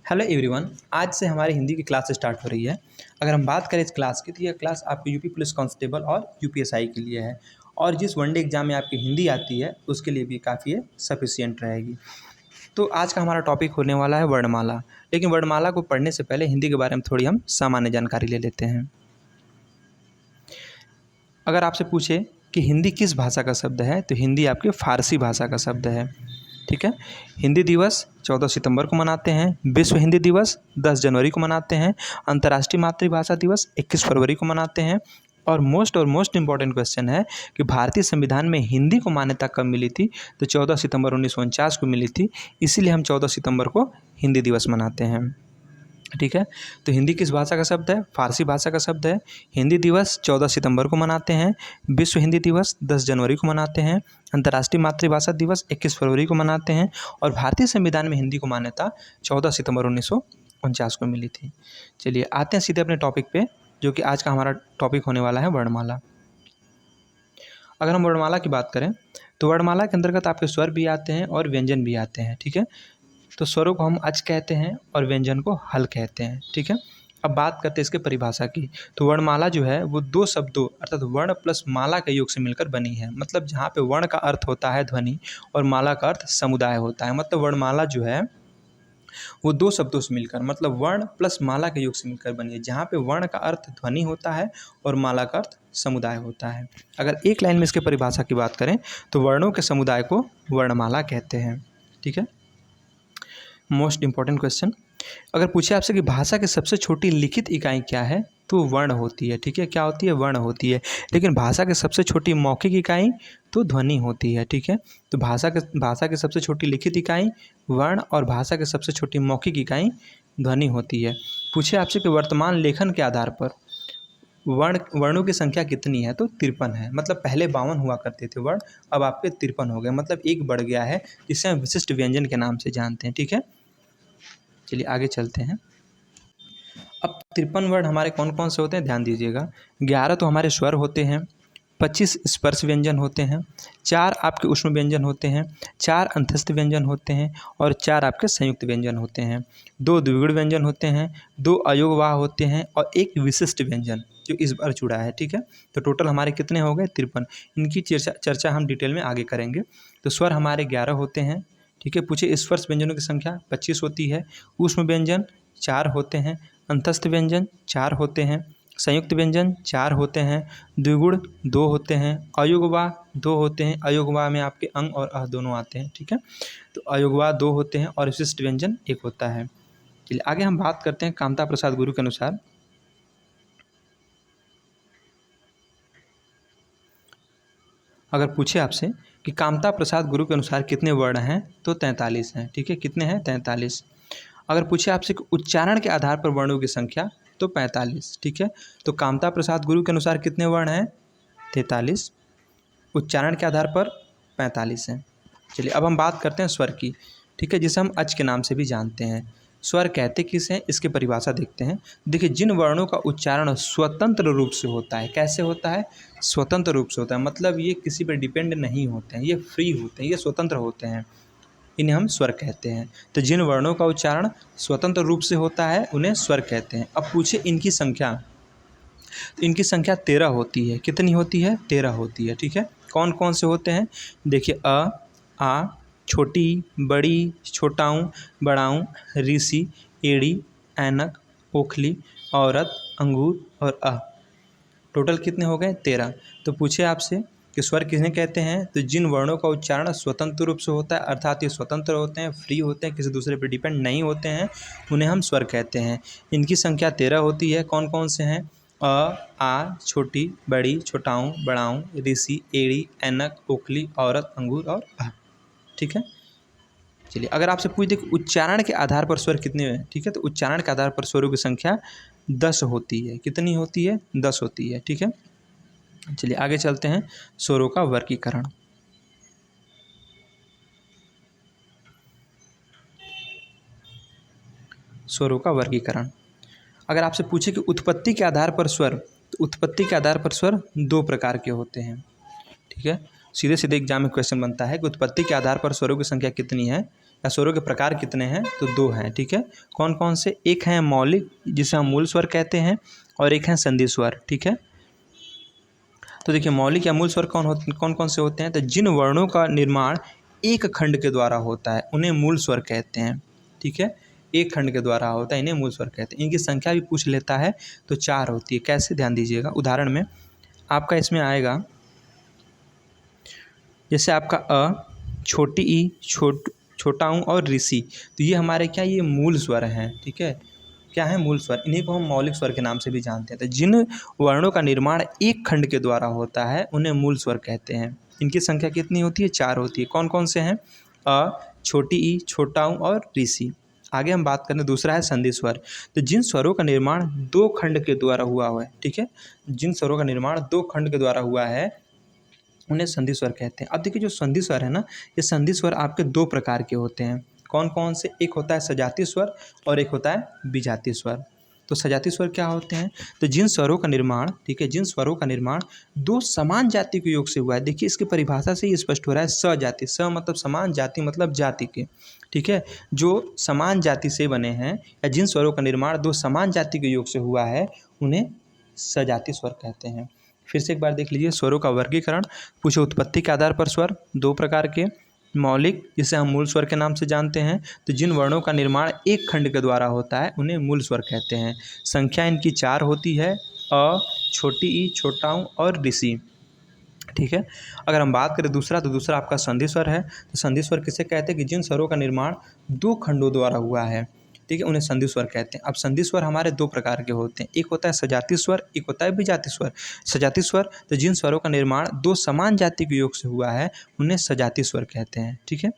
Hello everyone. आज से हमारी हिंदी की क्लास स्टार्ट हो रही है। अगर हम बात करें इस क्लास की तो यह क्लास आपके यूपी पुलिस कांस्टेबल और यूपीएसआई के लिए है और जिस वनडे एग्जाम में आपकी हिंदी आती है उसके लिए भी काफ़ी सफिशियंट रहेगी। तो आज का हमारा टॉपिक होने वाला है वर्णमाला। लेकिन वर्णमाला को पढ़ने से पहले हिंदी के बारे में थोड़ी हम सामान्य जानकारी ले लेते हैं। अगर आपसे पूछे कि हिंदी किस भाषा का शब्द है तो हिंदी आपके फारसी भाषा का शब्द है। ठीक है। हिंदी दिवस 14 सितंबर को मनाते हैं। विश्व हिंदी दिवस 10 जनवरी को मनाते हैं। अंतर्राष्ट्रीय मातृभाषा दिवस 21 फरवरी को मनाते हैं। और मोस्ट इम्पॉर्टेंट क्वेश्चन है कि भारतीय संविधान में हिंदी को मान्यता कब मिली थी तो 14 सितंबर 1949 को मिली थी। इसीलिए हम 14 सितंबर को हिंदी दिवस मनाते हैं। ठीक है। तो हिंदी किस भाषा का शब्द है? फारसी भाषा का शब्द है। हिंदी दिवस 14 सितंबर को मनाते हैं। विश्व हिंदी दिवस 10 जनवरी को मनाते हैं। अंतर्राष्ट्रीय मातृभाषा दिवस 21 फरवरी को मनाते हैं। और भारतीय संविधान में हिंदी को मान्यता 14 सितंबर 1949 को मिली थी। चलिए आते हैं सीधे अपने टॉपिक पे, जो कि आज का हमारा टॉपिक होने वाला है वर्णमाला। अगर हम वर्णमाला की बात करें तो वर्णमाला के अंतर्गत आपके स्वर भी आते हैं और व्यंजन भी आते हैं। ठीक है। तो स्वरों को हम अच कहते हैं और व्यंजन को हल कहते हैं। ठीक है। अब बात करते हैं इसके परिभाषा की। तो वर्णमाला जो है वो दो शब्दों अर्थात वर्ण प्लस माला के योग से मिलकर बनी है। मतलब जहाँ पे वर्ण का अर्थ होता है ध्वनि और माला का अर्थ समुदाय होता है। मतलब वर्णमाला जो है वो दो शब्दों से मिलकर मतलब वर्ण प्लस माला के योग से मिलकर बनी है, जहाँ पे वर्ण का अर्थ ध्वनि होता है और माला का अर्थ समुदाय होता है। अगर एक लाइन में इसके परिभाषा की बात करें तो वर्णों के समुदाय को वर्णमाला कहते हैं। ठीक है। मोस्ट इंपॉर्टेंट क्वेश्चन, अगर पूछे आपसे कि भाषा की सबसे छोटी लिखित इकाई क्या है तो वर्ण होती है। ठीक है। क्या होती है? वर्ण होती है। लेकिन भाषा की सबसे छोटी मौखिक इकाई तो ध्वनि होती है। ठीक है। तो भाषा की सबसे छोटी लिखित इकाई वर्ण और भाषा की सबसे छोटी मौखिक इकाई ध्वनि होती है। पूछे आपसे कि वर्तमान लेखन के आधार पर वर्णों की संख्या कितनी है तो 53 है। मतलब पहले 52 हुआ करते थे वर्ण, अब आपके 53 हो गए। मतलब एक बढ़ गया है, जिसे हम विशिष्ट व्यंजन के नाम से जानते हैं। ठीक है। चलिए आगे चलते हैं। अब 53 वर्ण हमारे कौन कौन से होते हैं ध्यान दीजिएगा। 11 तो हमारे स्वर होते हैं, 25 स्पर्श व्यंजन होते हैं, 4 आपके ऊष्म व्यंजन होते हैं, 4 अंतस्थ व्यंजन होते हैं और 4 आपके संयुक्त व्यंजन होते हैं। 2 द्विगुण व्यंजन होते हैं, 2 अयोगवाह होते हैं और 1 विशिष्ट व्यंजन जो इस बार जुड़ा है। ठीक है। तो टोटल हमारे कितने हो गए? 53। इनकी चर्चा हम डिटेल में आगे करेंगे। तो स्वर हमारे 11 होते हैं। ठीक है। पूछे स्पर्श व्यंजनों की संख्या 25 होती है। ऊष्म व्यंजन 4 होते हैं, अंतस्थ व्यंजन 4 होते हैं, संयुक्त व्यंजन 4 होते हैं, द्विगुण 2 होते हैं, अयोगवाह 2 होते हैं। अयोगवाह में आपके अंग और अह दोनों आते हैं। ठीक है। तो अयोगवाह 2 होते हैं और विशिष्ट व्यंजन 1 होता है। चलिए आगे हम बात करते हैं कामता प्रसाद गुरु के अनुसार। अगर पूछे आपसे कि कामता प्रसाद गुरु के अनुसार कितने वर्ण हैं तो 43 हैं। ठीक है। कितने हैं? 43। अगर पूछे आपसे कि उच्चारण के आधार पर वर्णों की संख्या तो 45। ठीक है। तो कामता प्रसाद गुरु के अनुसार कितने वर्ण हैं? 43। उच्चारण के आधार पर 45 हैं। चलिए अब हम बात करते हैं स्वर की। ठीक है। जिसे हम अच के नाम से भी जानते हैं। स्वर कहते किसे हैं इसकी परिभाषा देखते हैं। देखिए, जिन वर्णों का उच्चारण स्वतंत्र रूप से होता है। कैसे होता है? स्वतंत्र रूप से होता है। मतलब ये किसी पर डिपेंड नहीं होते हैं, ये फ्री होते हैं, ये स्वतंत्र होते हैं, इन्हें हम स्वर कहते हैं। तो जिन वर्णों का उच्चारण स्वतंत्र रूप से होता है उन्हें स्वर कहते हैं। अब पूछे इनकी संख्या, तो इनकी संख्या 13 होती है। कितनी होती है? 13 होती है। ठीक है। कौन कौन से होते हैं? देखिए, अ, आ, छोटी, बड़ी, छोटाऊ, बड़ाऊ, ऋषि, एड़ी, ऐनक, ओखली, औरत, अंगूर और अ। टोटल कितने हो गए? 13। तो पूछे आपसे कि स्वर किन्हें कहते हैं तो जिन वर्णों का उच्चारण स्वतंत्र रूप से होता है, अर्थात ये स्वतंत्र होते हैं, फ्री होते हैं, किसी दूसरे पर डिपेंड नहीं होते हैं, उन्हें हम स्वर कहते हैं। इनकी संख्या 13 होती है। कौन कौन से हैं? अ, आ, छोटी, बड़ी, छोटाऊ, बड़ाऊ, ऋषि, एड़ी, ऐनक, ओखली, औरत, अंगूर और अ। ठीक है। चलिए अगर आपसे पूछ दे कि उच्चारण के आधार पर स्वर कितने हैं, ठीक है, तो उच्चारण के आधार पर स्वरों की संख्या 10 होती है। कितनी होती है? 10 होती है। ठीक है। चलिए आगे चलते हैं। स्वरों का वर्गीकरण। स्वरों का वर्गीकरण। अगर आपसे पूछे कि उत्पत्ति के आधार पर स्वर, तो उत्पत्ति के आधार पर स्वर 2 प्रकार के होते हैं। ठीक है। सीधे सीधे एग्जाम में क्वेश्चन बनता है कि उत्पत्ति के आधार पर स्वरों की संख्या कितनी है या स्वरों के प्रकार कितने हैं, तो 2 हैं। ठीक है, कौन कौन से? एक है मौलिक जिसे हम मूल स्वर कहते हैं, और एक है संधि स्वर। ठीक है, तो देखिए मौलिक या मूल स्वर कौन कौन से होते हैं? तो जिन वर्णों का निर्माण एक खंड के द्वारा होता है उन्हें मूल स्वर कहते हैं। ठीक है, एक खंड के द्वारा होता है, इन्हें मूल स्वर कहते हैं। इनकी संख्या भी पूछ लेता है तो 4 होती है। कैसे? ध्यान दीजिएगा, उदाहरण में आपका इसमें आएगा, जैसे आपका अ, छोटी ई, छोटा ऊ और ऋषि, तो ये हमारे क्या, ये मूल स्वर हैं। ठीक है, क्या है? मूल स्वर। इन्हीं को हम मौलिक स्वर के नाम से भी जानते हैं। तो जिन वर्णों का निर्माण एक खंड के द्वारा होता है उन्हें मूल स्वर कहते हैं। इनकी संख्या कितनी होती है? 4 होती है। कौन कौन से हैं? अ, छोटी ई, छोटा ऊ और ऋषि। आगे हम बात करें, दूसरा है संधि स्वर। तो जिन स्वरों का निर्माण 2 खंड के द्वारा हुआ है, ठीक है, जिन स्वरों का निर्माण 2 खंड के द्वारा हुआ है उन्हें संधि स्वर कहते हैं। अब देखिए जो संधि स्वर है ना, ये संधि स्वर आपके 2 प्रकार के होते हैं। कौन कौन से? एक होता है सजातीय स्वर और एक होता है विजातीय स्वर। तो सजातीय स्वर क्या होते हैं? तो जिन स्वरों का निर्माण, ठीक है, जिन स्वरों का निर्माण 2 समान जाति के योग से हुआ है। देखिए इसकी परिभाषा से ही स्पष्ट हो रहा है, सजाति, स मतलब समान, जाति मतलब जाति के। ठीक है, जो समान जाति से बने हैं या जिन स्वरों का निर्माण 2 समान जाति के योग से हुआ है उन्हें सजातीय स्वर कहते हैं। फिर से एक बार देख लीजिए स्वरों का वर्गीकरण। पूछे उत्पत्ति के आधार पर स्वर 2 प्रकार के, मौलिक जिसे हम मूल स्वर के नाम से जानते हैं, तो जिन वर्णों का निर्माण एक खंड के द्वारा होता है उन्हें मूल स्वर कहते हैं। संख्या इनकी 4 होती है, अ, छोटी ई, छोटा ऊ और ऋषि। ठीक है, अगर हम बात करें दूसरा, तो दूसरा आपका संधि स्वर है। तो संधि स्वर किसे कहते हैं? कि जिन स्वरों का निर्माण 2 खंडों द्वारा हुआ है, ठीक है, उन्हें संधि स्वर कहते हैं। अब संधि स्वर हमारे 2 प्रकार के होते हैं, एक होता है सजातीय स्वर, एक होता है विजातीय स्वर। सजातीय स्वर, तो जिन स्वरों का निर्माण 2 समान जाति के योग से हुआ है उन्हें सजातीय स्वर कहते हैं। ठीक है,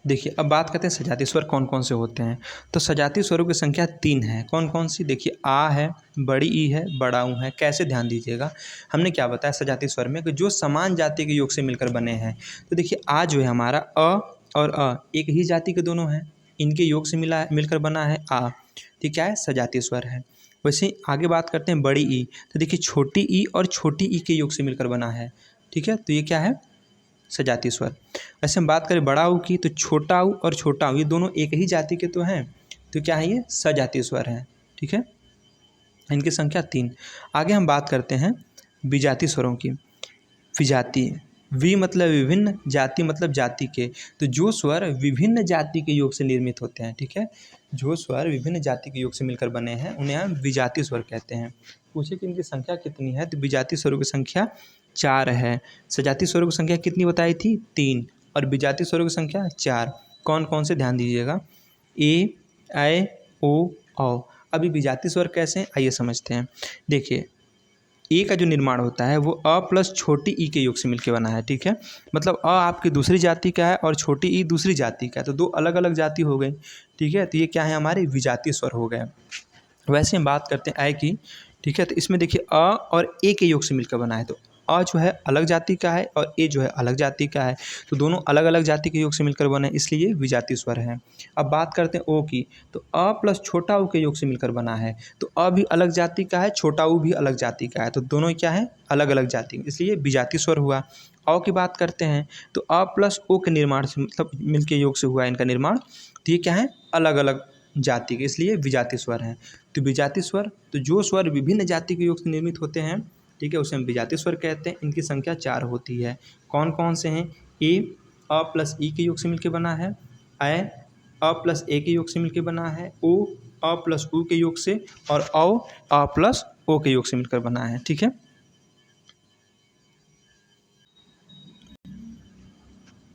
देखिए अब बात करते हैं सजातीय स्वर कौन कौन से होते हैं। तो सजातीय स्वरों की संख्या 3 है। कौन कौन सी? देखिए आ है, बड़ी ई है, बड़ा ऊ है। कैसे? ध्यान दीजिएगा, हमने क्या बताया सजातीय स्वर में कि जो समान जाति के योग से मिलकर बने हैं। तो देखिए आ जो है हमारा, अ और अ एक ही जाति के दोनों हैं, इनके योग से मिलकर बना है आ। ठीक, क्या है? सजातीय स्वर है। वैसे ही आगे बात करते हैं बड़ी ई। तो देखिए छोटी ई और छोटी ई के योग से मिलकर बना है। ठीक है, तो ये क्या है? सजातीय स्वर। ऐसे हम बात करें बड़ा ऊ की, तो छोटा ऊ और छोटा ऊ ये दोनों एक ही जाति के तो हैं, तो क्या है? ये सजातीय स्वर है। ठीक है, इनकी संख्या 3। आगे हम बात करते हैं विजातीय स्वरों की। विजातीय, वि मतलब विभिन्न, जाति मतलब जाति के। तो जो स्वर विभिन्न जाति के योग से निर्मित होते हैं, ठीक है, जो स्वर विभिन्न जाति के योग से मिलकर बने हैं उन्हें हम विजातीय स्वर कहते हैं। पूछे कि इनकी संख्या कितनी है? तो विजातीय स्वरों की संख्या 4 है। सजातीय स्वरों की संख्या कितनी बताई थी? 3। और विजातीय स्वरों की संख्या 4। कौन कौन से? ध्यान दीजिएगा, ए, ऐ, ओ, औ। अभी विजातीय स्वर कैसे हैं आइए समझते हैं। देखिए ए का जो निर्माण होता है वो अ प्लस छोटी ई के योग से मिलकर बना है। ठीक है, मतलब अ आपकी दूसरी जाति का है और छोटी ई दूसरी जाति का है, तो 2 अलग अलग जाति हो गई। ठीक है, तो ये क्या है? हमारे विजातीय स्वर हो गए। वैसे हम बात करते हैं ऐ की। ठीक है, तो इसमें देखिए अ और ए के योग से मिलकर बना है, तो अ जो है अलग जाति का है और ए जो है अलग जाति का है, तो दोनों अलग अलग जाति के योग से मिलकर बने, इसलिए विजातीय स्वर है। अब बात करते हैं ओ की, तो अ प्लस छोटा ऊ के योग से मिलकर बना है, तो अ भी अलग जाति का है, छोटा ऊ भी अलग जाति का है, तो दोनों क्या है? अलग अलग जाति, इसलिए विजातीय स्वर हुआ। औ की बात करते हैं, तो अ प्लस ओ के निर्माण से मतलब मिलके योग से हुआ है इनका निर्माण, तो ये क्या है? अलग अलग जाति के, इसलिए विजातीय स्वर हैं। तो विजातीय स्वर, तो जो स्वर विभिन्न जाति के योग से निर्मित होते हैं, ठीक है, उसे हम विजातीय स्वर कहते हैं। इनकी संख्या 4 होती है। कौन कौन से हैं? ए अ प्लस ई के योग से मिलकर बना है, ऐ अ प्लस ए के योग से मिलकर बना है, ओ अ प्लस ऊ के योग से, और औ अ प्लस ओ के योग से मिलकर बना है। ठीक है,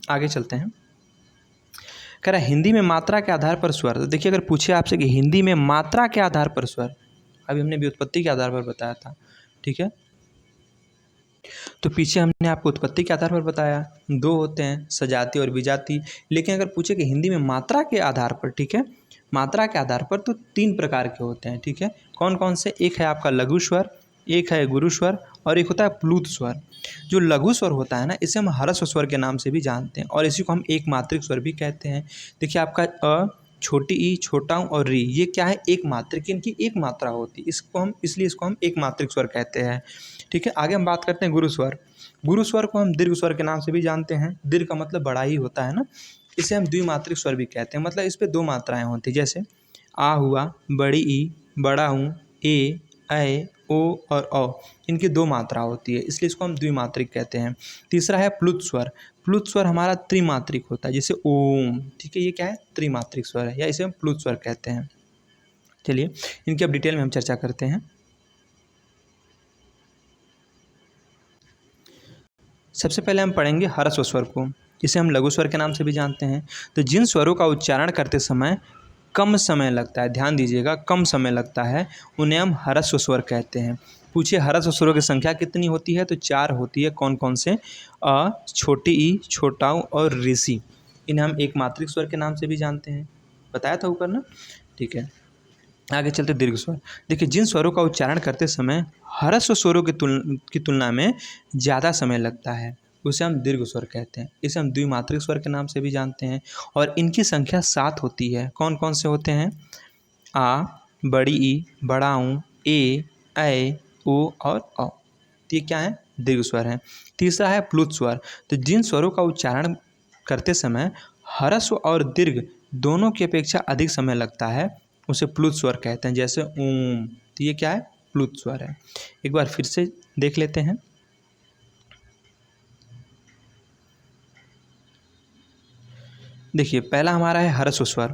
आगे चलते हैं। कह रहा है हिंदी में मात्रा के आधार पर स्वर। तो देखिए अगर पूछे आपसे कि हिंदी में मात्रा के आधार पर स्वर, अभी हमने व्युत्पत्ति के आधार पर बताया था। ठीक है, तो पीछे हमने आपको उत्पत्ति के आधार पर बताया 2 होते हैं, सजातीय और विजातीय। लेकिन अगर पूछे कि हिंदी में मात्रा के आधार पर, ठीक है, मात्रा के आधार पर, तो 3 प्रकार के होते हैं। ठीक है, कौन कौन से? एक है आपका लघु स्वर, एक है गुरु स्वर और एक होता है प्लूत स्वर। जो लघु स्वर होता है ना, इसे हम ह्रस्व स्वर के नाम से भी जानते हैं और इसी को हम एक मात्रिक स्वर भी कहते हैं। देखिए आपका अ, छोटी ई, छोटा ऊ और री, ये क्या है? एक मात्रिक, इनकी एक मात्रा होती है, इसको हम इसलिए इसको हम एक मात्रिक स्वर कहते हैं। ठीक है, आगे हम बात करते हैं गुरु स्वर। गुरु स्वर को हम दीर्घ स्वर के नाम से भी जानते हैं। दीर्घ का मतलब बड़ा ही होता है ना, इसे हम द्विमात्रिक स्वर भी कहते हैं। मतलब इस पे 2 मात्राएं होती हैं, जैसे आ हुआ, बड़ी ई, बड़ा ऊ, ए, ऐ, ओ और औ, इनकी 2 मात्रा होती है, इसलिए इसको हम द्विमात्रिक कहते हैं। तीसरा है प्लुत स्वर। प्लुत स्वर हमारा त्रिमात्रिक होता है, जैसे ओम, ठीक है, ये क्या है, त्रिमात्रिक स्वर है, या इसे हम प्लुत स्वर कहते हैं। चलिए इनकी अब डिटेल में हम चर्चा करते हैं। सबसे पहले हम पढ़ेंगे ह्रस्व स्वर को, जिसे हम लघु स्वर के नाम से भी जानते हैं। तो जिन स्वरों का उच्चारण करते समय कम समय लगता है, ध्यान दीजिएगा, कम समय लगता है, उन्हें हम ह्रस्व स्वर कहते हैं। पूछिए ह्रस्व स्वरों की संख्या कितनी होती है, तो 4 होती है। कौन कौन से? अ, छोटी ई, छोटा ऊ और ऋषि। इन्हें हम एक मात्रिक स्वर के नाम से भी जानते हैं, बताया था ऊपर ना, ठीक है। आगे चलते दीर्घ स्वर। देखिए जिन स्वरों का उच्चारण करते समय ह्रस्व स्वरों की तुलना में ज़्यादा समय लगता है, उसे हम दीर्घ स्वर कहते हैं। इसे हम द्विमात्रिक स्वर के नाम से भी जानते हैं, और इनकी संख्या 7 होती है। कौन कौन से होते हैं? आ, बड़ी ई, बड़ा ऊ, ए, ऐ, ओ और औ। तो ये क्या है? दीर्घ स्वर है। तीसरा है प्लुत स्वर। तो जिन स्वरों का उच्चारण करते समय ह्रस्व और दीर्घ दोनों की अपेक्षा अधिक समय लगता है, उसे प्लुत स्वर कहते हैं, जैसे ओम। तो ये क्या है? प्लुत स्वर है। एक बार फिर से देख लेते हैं। देखिए पहला हमारा है ह्रस्व स्वर,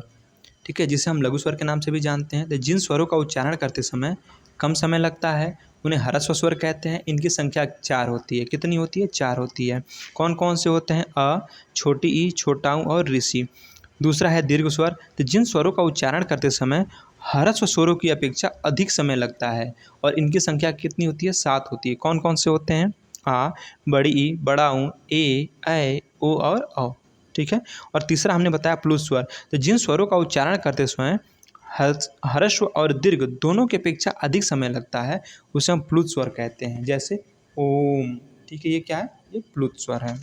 ठीक है, जिसे हम लघु स्वर के नाम से भी जानते हैं। तो जिन स्वरों का उच्चारण करते समय कम समय लगता है, उन्हें ह्रस्व स्वर कहते हैं। इनकी संख्या 4 होती है। कितनी होती है? 4 होती है। कौन कौन से होते हैं? अ, छोटी ई, छोटा ऊ और ऋषि। दूसरा है दीर्घ स्वर। तो जिन स्वरों का उच्चारण करते समय ह्रस्व स्वरों की अपेक्षा अधिक समय लगता है, और इनकी संख्या कितनी होती है? 7 होती है। कौन कौन से होते हैं? आ, बड़ी ई, बड़ा ऊ, ए, ऐ, ओ और औ, ठीक है। और तीसरा हमने बताया प्लुत स्वर। तो जिन स्वरों का उच्चारण करते समय ह्रस्व और दीर्घ दोनों की अपेक्षा अधिक समय लगता है, उसे हम प्लुत स्वर कहते हैं, जैसे ओम, ठीक है। ये क्या है? ये प्लुत स्वर है।